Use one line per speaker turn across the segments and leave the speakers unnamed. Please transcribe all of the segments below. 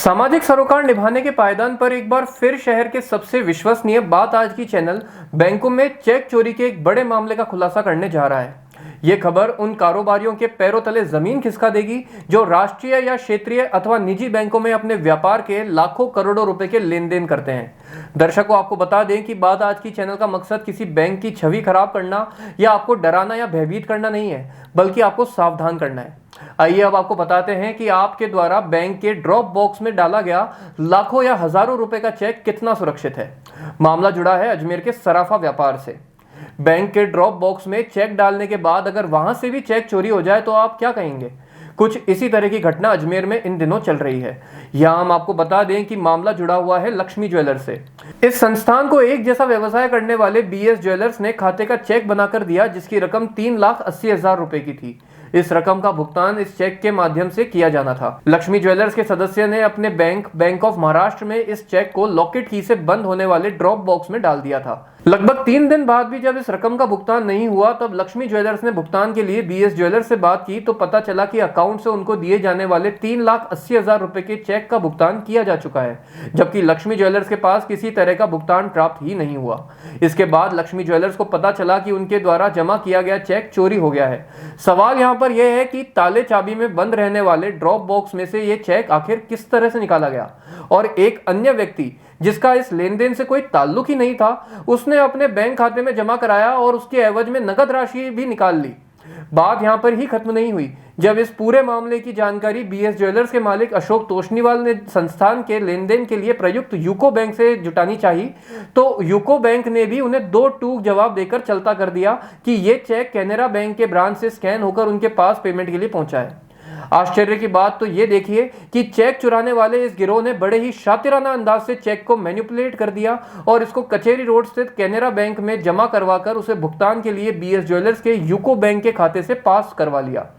सामाजिक सरोकार निभाने के पायदान पर एक बार फिर शहर के सबसे विश्वसनीय बात आज की चैनल बैंकों में चेक चोरी के एक बड़े मामले का खुलासा करने जा रहा है। ये खबर उन कारोबारियों के पैरों तले जमीन खिसका देगी जो राष्ट्रीय या क्षेत्रीय अथवा निजी बैंकों में अपने व्यापार के लाखों करोड़ों रुपए के लेन देन करते हैं। दर्शकों, आपको बता दें कि बात आज की चैनल का मकसद किसी बैंक की छवि खराब करना या आपको डराना या भयभीत करना नहीं है, बल्कि आपको सावधान करना है। आइए अब आपको बताते हैं कि आपके द्वारा बैंक के ड्रॉप बॉक्स में डाला गया लाखों या हजारों रुपए का चेक कितना सुरक्षित है। मामला जुड़ा है अजमेर के सराफा व्यापार से। बैंक के ड्रॉप बॉक्स में चेक डालने के बाद अगर वहां से भी चेक चोरी हो जाए तो आप क्या कहेंगे? कुछ इसी तरह की घटना अजमेर में इन दिनों चल रही है। यहाँ हम आपको बता दें कि मामला जुड़ा हुआ है लक्ष्मी ज्वेलर्स से। इस संस्थान को एक जैसा व्यवसाय करने वाले बीएस ज्वेलर्स ने खाते का चेक बनाकर दिया, जिसकी रकम 3,80,000 रुपए की थी। इस रकम का भुगतान इस चेक के माध्यम से किया जाना था। लक्ष्मी ज्वेलर्स के सदस्य ने अपने बैंक ऑफ महाराष्ट्र में इस चेक को लॉकेट की से बंद होने वाले ड्रॉप बॉक्स में डाल दिया था। लगभग 3 दिन बाद भी जब इस रकम का भुगतान नहीं हुआ, तब लक्ष्मी ज्वेलर्स ने भुगतान के लिए बीएस ज्वेलर्स से बात की तो पता चला कि अकाउंट से उनको दिए जाने वाले 3,80,000 रुपए के चेक का भुगतान किया जा चुका है, जबकि लक्ष्मी ज्वेलर्स के पास किसी तरह का भुगतान प्राप्त ही नहीं हुआ। इसके बाद लक्ष्मी ज्वेलर्स को पता चला कि उनके द्वारा जमा किया गया चेक चोरी हो गया है। सवाल यहाँ पर यह है कि ताले चाबी में बंद रहने वाले ड्रॉप बॉक्स में से ये चेक आखिर किस तरह से निकाला गया, और एक अन्य व्यक्ति जिसका इस लेन देन से कोई ताल्लुक ही नहीं था, उसने अपने बैंक खाते में जमा कराया और उसके एवज में नकद राशि भी निकाल ली। बात यहां पर ही खत्म नहीं हुई। जब इस पूरे मामले की जानकारी बीएस ज्वेलर्स के मालिक अशोक तोष्णीवाल ने संस्थान के लेन देन के लिए प्रयुक्त यूको बैंक से जुटानी चाहिए, तो यूको बैंक ने भी उन्हें 2 टूक जवाब देकर चलता कर दिया कि ये चेक कैनरा बैंक के ब्रांच से स्कैन होकर उनके पास पेमेंट के लिए पहुंचा है। आश्चर्य की बात तो ये देखिए कि चेक चुराने वाले इस गिरोह ने बड़े ही शातिराना अंदाज से चेक को मैनिपुलेट कर दिया और इसको कचेरी रोड स्थित कैनरा बैंक में जमा करवाकर उसे भुगतान के लिए बीएस ज्वेलर्स के यूको बैंक के खाते से पास करवा लिया।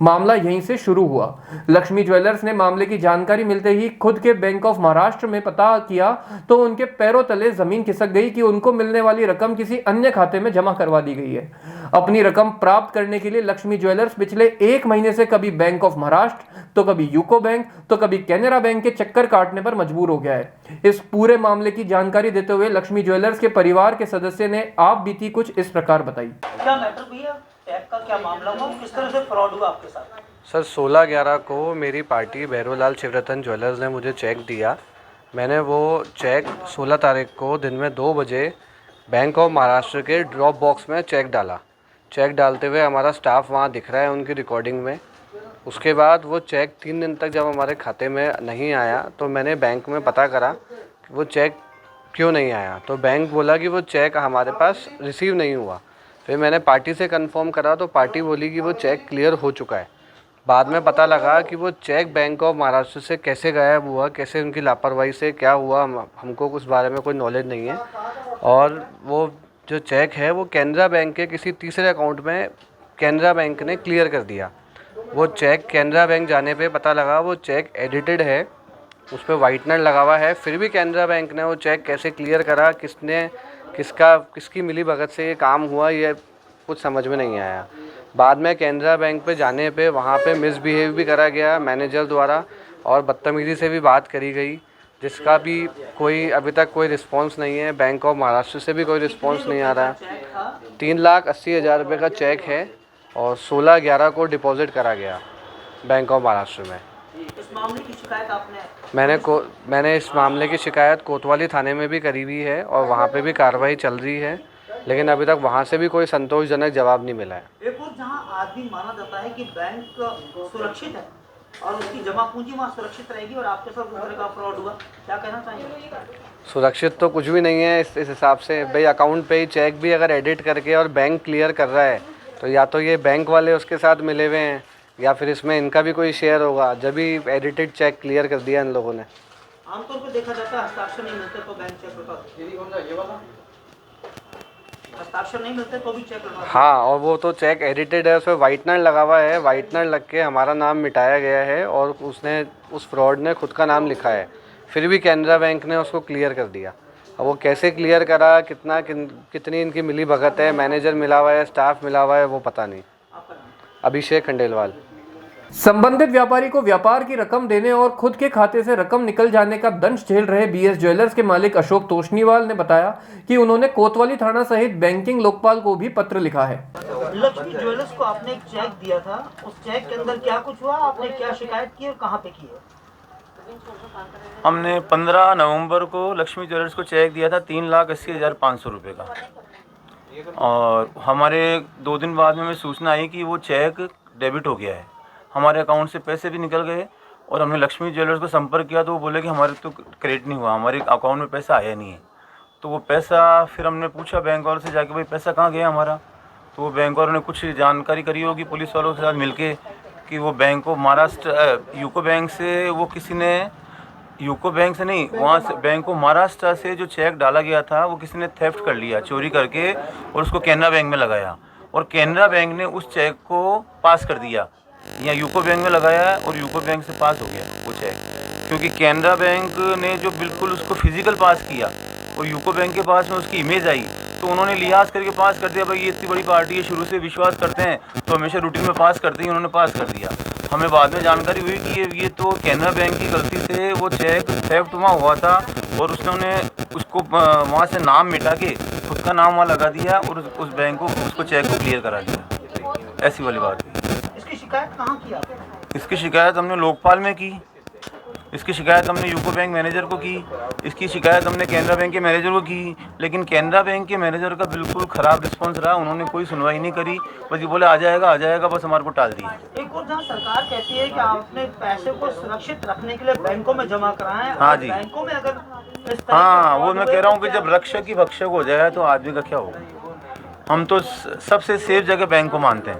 मामला यहीं से शुरू हुआ। लक्ष्मी ज्वेलर्स ने मामले की जानकारी मिलते ही खुद के बैंक ऑफ महाराष्ट्र में पता किया तो उनके पैरों तले जमीन खिसक गई कि उनको मिलने वाली रकम किसी अन्य खाते में जमा करवा दी गई है। अपनी रकम प्राप्त करने के लिए लक्ष्मी ज्वेलर्स पिछले 1 महीने से कभी बैंक ऑफ महाराष्ट्र तो कभी यूको बैंक तो कभी कैनरा बैंक के चक्कर काटने पर मजबूर हो गया है। इस पूरे मामले की जानकारी देते हुए लक्ष्मी ज्वेलर्स के परिवार के सदस्य ने आप बीती कुछ इस प्रकार बताई।
क्या मैटर भैया, टैग का क्या मामला हुआ, किस तरह से फ्रॉड हुआ आपके साथ?
सर 16/11 को मेरी पार्टी भैरोलाल शिवरतन ज्वेलर्स ने मुझे चेक दिया। मैंने वो चेक 16 तारीख को दिन में 2 बजे बैंक ऑफ महाराष्ट्र के ड्रॉप बॉक्स में चेक डाला। चेक डालते हुए हमारा स्टाफ वहाँ दिख रहा है उनकी रिकॉर्डिंग में। उसके बाद वो चेक 3 दिन तक जब हमारे खाते में नहीं आया तो मैंने बैंक में पता करा कि वो चेक क्यों नहीं आया, तो बैंक बोला कि वो चेक हमारे पास रिसीव नहीं हुआ। फिर मैंने पार्टी से कंफर्म करा तो पार्टी बोली कि वो चेक क्लियर हो चुका है। बाद में पता लगा कि वो चेक बैंक ऑफ महाराष्ट्र से कैसे गायब हुआ, कैसे उनकी लापरवाही से क्या हुआ, हमको उस बारे में कोई नॉलेज नहीं है। और वो जो चेक है वो कैनरा बैंक के किसी तीसरे अकाउंट में कैनरा बैंक ने क्लियर कर दिया। वो चेक कैनरा बैंक जाने पे पता लगा वो चेक एडिटेड है, उस पर वाइटनर लगा हुआ है। फिर भी कैनरा बैंक ने वो चेक कैसे क्लियर करा, किसकी मिली भगत से ये काम हुआ, ये कुछ समझ में नहीं आया। बाद में कैनरा बैंक पे जाने पे वहाँ पे मिसबिहेव भी करा गया मैनेजर द्वारा और बदतमीज़ी से भी बात करी गई, जिसका भी कोई अभी तक कोई रिस्पांस नहीं है। बैंक ऑफ महाराष्ट्र से भी कोई रिस्पांस नहीं आ रहा है। 3,80,000 रुपये का चेक है और 16/11 को डिपॉजिट करा गया बैंक ऑफ महाराष्ट्र में।
इस मामले की शिकायत आपने?
मैंने इस मामले की शिकायत कोतवाली थाने में भी करी हुई है और वहाँ पे भी कार्रवाई चल रही है, लेकिन अभी तक वहाँ से भी कोई संतोषजनक जवाब नहीं मिला है।
एक और जहाँ आदमी माना जाता है कि बैंक सुरक्षित है और उसकी जमा पूंजी वहाँ सुरक्षित रहेगी और आपके साथ उस तरह का फ्रॉड हुआ, क्या कहना चाहेंगे?
सुरक्षित तो कुछ भी नहीं है इस हिसाब से। भाई अकाउंट पे ही चेक भी अगर एडिट करके और बैंक क्लियर कर रहा है तो या तो ये बैंक वाले उसके साथ मिले हुए हैं या फिर इसमें इनका भी कोई शेयर होगा, जब भी एडिटेड चेक क्लियर कर दिया इन लोगों ने।
आमतौर पर देखा जाता है हस्ताक्षर नहीं मिलते तो बैंक चेक होता, हस्ताक्षर नहीं मिलते तो भी चेक लगा।
हाँ, और वो तो चेक एडिटेड है, उसमें वाइटनर लगा हुआ है, वाइटनर लग के हमारा नाम मिटाया गया है और उसने उस फ्रॉड ने खुद का नाम लिखा है। फिर भी कैनरा बैंक ने उसको क्लियर कर दिया। अब वो कैसे क्लियर करा, कितनी इनकी मिली भगत है, मैनेजर मिला हुआ है, स्टाफ मिला हुआ है, वो पता नहीं। अभिषेक खंडेलवाल।
संबंधित व्यापारी को व्यापार की रकम देने और खुद के खाते से रकम निकल जाने का दंश झेल रहे बीएस ज्वेलर्स के मालिक अशोक तोषनीवाल ने बताया कि उन्होंने कोतवाली थाना सहित बैंकिंग लोकपाल को भी पत्र लिखा है।
लक्ष्मी ज्वेलर्स को आपने एक चेक दिया था, उस चेक के अंदर क्या कुछ हुआ, आपने क्या शिकायत की और कहाँ पे की है?
हमने 15 नवंबर को लक्ष्मी ज्वेलर्स को चेक दिया था 3,80,500 रुपये का, और हमारे 2 दिन बाद में हमें सूचना आई कि वो चेक डेबिट हो गया है, हमारे अकाउंट से पैसे भी निकल गए। और हमने लक्ष्मी ज्वेलर्स को संपर्क किया तो वो बोले कि हमारे तो क्रेडिट नहीं हुआ, हमारे अकाउंट में पैसा आया नहीं है। तो वो पैसा फिर हमने पूछा बैंक वालों से जाके, भाई पैसा कहाँ गया हमारा? तो वो बैंक वालों ने कुछ जानकारी करी होगी पुलिस वालों के साथ मिलके कि वो bank of Maharashtra UCO bank से, वो किसी ने यूको बैंक से नहीं, वहाँ से बैंक ऑफ महाराष्ट्र से जो चेक डाला गया था वो किसी ने थेफ्ट कर लिया, चोरी करके, और उसको कैनरा बैंक में लगाया, और कैनरा बैंक ने उस चेक को पास कर दिया। यहाँ यूको बैंक में लगाया है और यूको बैंक से पास हो गया वो चेक, क्योंकि कैनरा बैंक ने जो बिल्कुल उसको फिजिकल पास किया और यूको बैंक के पास में उसकी इमेज आई, तो उन्होंने लिहाज करके पास कर दिया, भाई ये इतनी बड़ी पार्टी है, शुरू से विश्वास करते हैं तो हमेशा रूटीन में पास करते हैं, उन्होंने पास कर दिया। हमें बाद में जानकारी हुई कि ये तो कैनरा बैंक की गलती से वो चेक थेफ्ट वहाँ हुआ था, और उसने उसको वहाँ से नाम मिटा के खुद का नाम वहाँ लगा दिया और उस बैंक को, उसको चेक को क्लियर करा दिया। ऐसी वाली बात हुई।
इसकी शिकायत कहाँ की आपने?
इसकी शिकायत हमने लोकपाल में की, इसकी शिकायत हमने यूको बैंक मैनेजर को की, इसकी शिकायत हमने कैनरा बैंक के मैनेजर को की, लेकिन कैनरा बैंक के मैनेजर का बिल्कुल ख़राब रिस्पांस रहा, उन्होंने कोई सुनवाई नहीं करी, बस ये बोले आ जाएगा, बस हमारे को टाल दिया।
एक और जहाँ सरकार कहती है कि आपने पैसे को सुरक्षित रखने के लिए बैंकों में जमा कराएं,
हाँ जी,
बैंकों में अगर इस तरह
हाँ, वो मैं कह रहा हूँ कि जब रक्षक ही भक्षक हो जाए तो आदमी का क्या होगा। हम तो सबसे सेफ जगह बैंक को मानते हैं,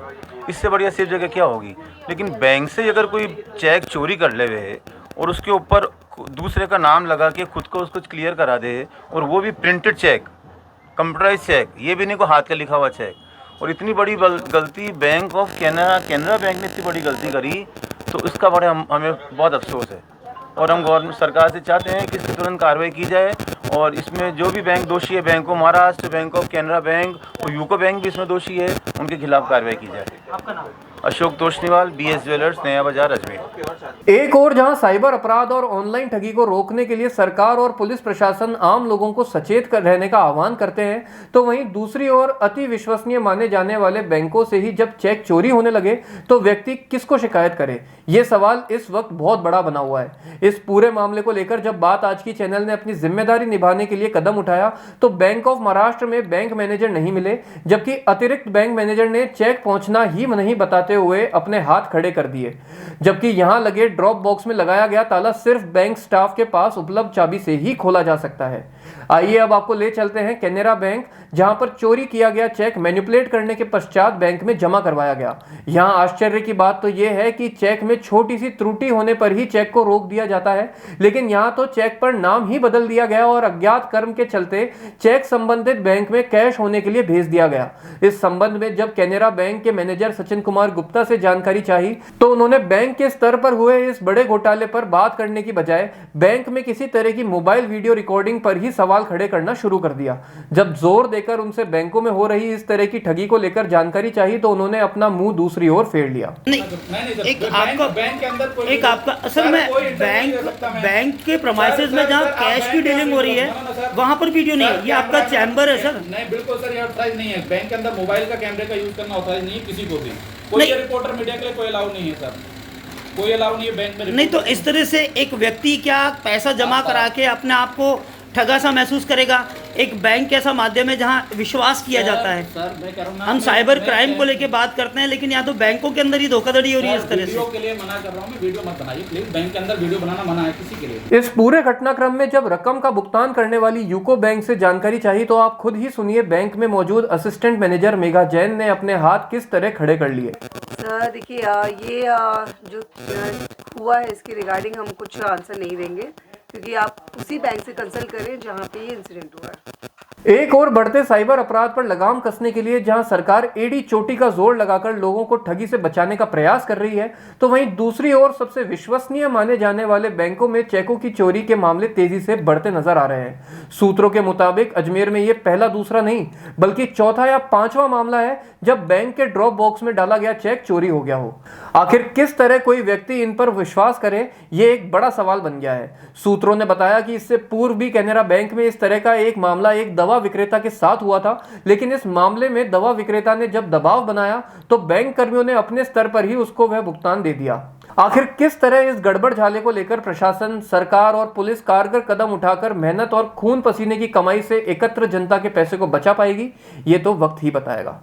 इससे बढ़िया सेफ जगह क्या होगी। लेकिन बैंक से अगर कोई चेक चोरी कर ले हुए और उसके ऊपर दूसरे का नाम लगा के खुद को उसको क्लियर करा दे, और वो भी प्रिंटेड चेक, कंप्यूटराइज चेक, ये भी नहीं को हाथ का लिखा हुआ चेक, और इतनी बड़ी गलती बैंक ऑफ कैनरा बैंक ने इतनी बड़ी गलती करी, तो इसका बड़े हमें बहुत अफसोस है। और हम गवर्नमेंट सरकार से चाहते हैं कि इस पर तुरंत कार्रवाई की जाए, और इसमें जो भी बैंक दोषी है, bank of Maharashtra, bank of Canara bank और यूको बैंक भी इसमें दोषी है, उनके खिलाफ कार्रवाई की जाए।
आपका नाम?
अशोक तोषनीवाल, बीएस ज्वेलर्स, नया बाजार, अजमेर।
एक और जहां साइबर अपराध और ऑनलाइन ठगी को रोकने के लिए सरकार और पुलिस प्रशासन आम लोगों को सचेत रहने का आह्वान करते हैं, तो वहीं दूसरी ओर अति विश्वसनीय माने जाने वाले बैंकों से ही जब चेक चोरी होने लगे तो व्यक्ति किसको शिकायत करे, ये सवाल इस वक्त बहुत बड़ा बना हुआ है। इस पूरे मामले को लेकर जब बात आज की चैनल ने अपनी जिम्मेदारी निभाने के लिए कदम उठाया तो बैंक ऑफ महाराष्ट्र में बैंक मैनेजर नहीं मिले, जबकि अतिरिक्त बैंक मैनेजर ने चेक पहुंचना ही नहीं बताते हुए अपने हाथ खड़े कर दिए, जबकि यहां लगे ड्रॉप बॉक्स में लगाया गया ताला सिर्फ बैंक स्टाफ के पास उपलब्ध चाबी से ही खोला जा सकता है। आइए अब आपको ले चलते हैं कैनरा बैंक, जहां पर चोरी किया गया चेक मैनिपुलेट करने के पश्चात बैंक में जमा करवाया गया। यहां आश्चर्य की बात तो यह है कि चेक में छोटी सी त्रुटि होने पर ही चेक को रोक दिया जाता है, लेकिन यहां तो चेक पर नाम ही बदल दिया गया और अज्ञात कर्म के चलते चेक संबंधित बैंक में कैश होने के लिए भेज दिया गया। इस संबंध में जब कैनरा बैंक के मैनेजर सचिन कुमार गुप्ता से जानकारी चाहिए तो उन्होंने बैंक के स्तर पर हुए इस बड़े घोटाले पर बात करने की बजाय बैंक में किसी तरह की मोबाइल वीडियो रिकॉर्डिंग पर ही सवाल खड़े करना शुरू कर दिया। जब जोर देकर उनसे बैंकों में हो रही इस तरह की ठगी को लेकर जानकारी चाहिए तो उन्होंने अपना मुंह दूसरी ओर फेर लिया।
एक आपका बैंक के अंदर कोई एक आपका असल में बैंक के प्रमाइसेस में जहाँ कैश की डीलिंग हो रही है वहाँ पर वीडियो नहीं है, ये आपका चैम्बर है सर?
नहीं, बिल्कुल सर, ये ऑथराइज नहीं है। बैंक के अंदर मोबाइल का कैमरे का यूज करना ऑथराइज नहीं है किसी को भी। कोई रिपोर्टर मीडिया के लिए कोई अलाउ नहीं है सर, कोई अलाउ नहीं है बैंक में।
नहीं तो इस तरह से एक व्यक्ति क्या पैसा जमा करा के अपने आप को ठगा सा महसूस करेगा? एक बैंक ऐसा माध्यम है जहां विश्वास किया जाता है।
सर मैं कह रहा हूं ना,
हम साइबर क्राइम को लेके बात करते हैं, लेकिन यहाँ तो बैंकों के अंदर ही धोखाधड़ी हो रही है इस तरह से।
वीडियो के लिए मना कर रहा हूं मैं, वीडियो मत बनाइए प्लीज। बैंक के अंदर वीडियो बनाना मना है किसी के लिए।
इस पूरे घटनाक्रम में जब रकम का भुगतान करने वाली यूको बैंक से जानकारी चाहिए तो आप खुद ही सुनिए बैंक में मौजूद असिस्टेंट मैनेजर मेघा जैन ने अपने हाथ किस तरह खड़े कर लिए।
सर देखिए, ये जो हुआ है इसके रिगार्डिंग हम कुछ आंसर नहीं देंगे, क्योंकि आप उसी बैंक से कंसल्ट करें जहाँ पे ये इंसिडेंट हुआ है।
एक और बढ़ते साइबर अपराध पर लगाम कसने के लिए जहां सरकार एड़ी चोटी का जोर लगाकर लोगों को ठगी से बचाने का प्रयास कर रही है, तो वहीं दूसरी ओर सबसे विश्वसनीय माने जाने वाले बैंकों में चेकों की चोरी के मामले तेजी से बढ़ते नजर आ रहे हैं। सूत्रों के मुताबिक अजमेर में यह पहला दूसरा नहीं बल्कि चौथा या पांचवा मामला है जब बैंक के ड्रॉप बॉक्स में डाला गया चेक चोरी हो गया हो। आखिर किस तरह कोई व्यक्ति इन पर विश्वास करे, ये एक बड़ा सवाल बन गया है। सूत्रों ने बताया कि इससे पूर्व भी कैनरा बैंक में इस तरह का एक मामला एक दवा विक्रेता के साथ हुआ था, लेकिन इस मामले में दवा विक्रेता ने जब दबाव बनाया तो बैंक कर्मियों ने अपने स्तर पर ही उसको वह भुगतान दे दिया। आखिर किस तरह इस गड़बड़ झाले को लेकर प्रशासन, सरकार और पुलिस कारगर कदम उठाकर मेहनत और खून पसीने की कमाई से एकत्र जनता के पैसे को बचा पाएगी, ये तो वक्त ही बताएगा।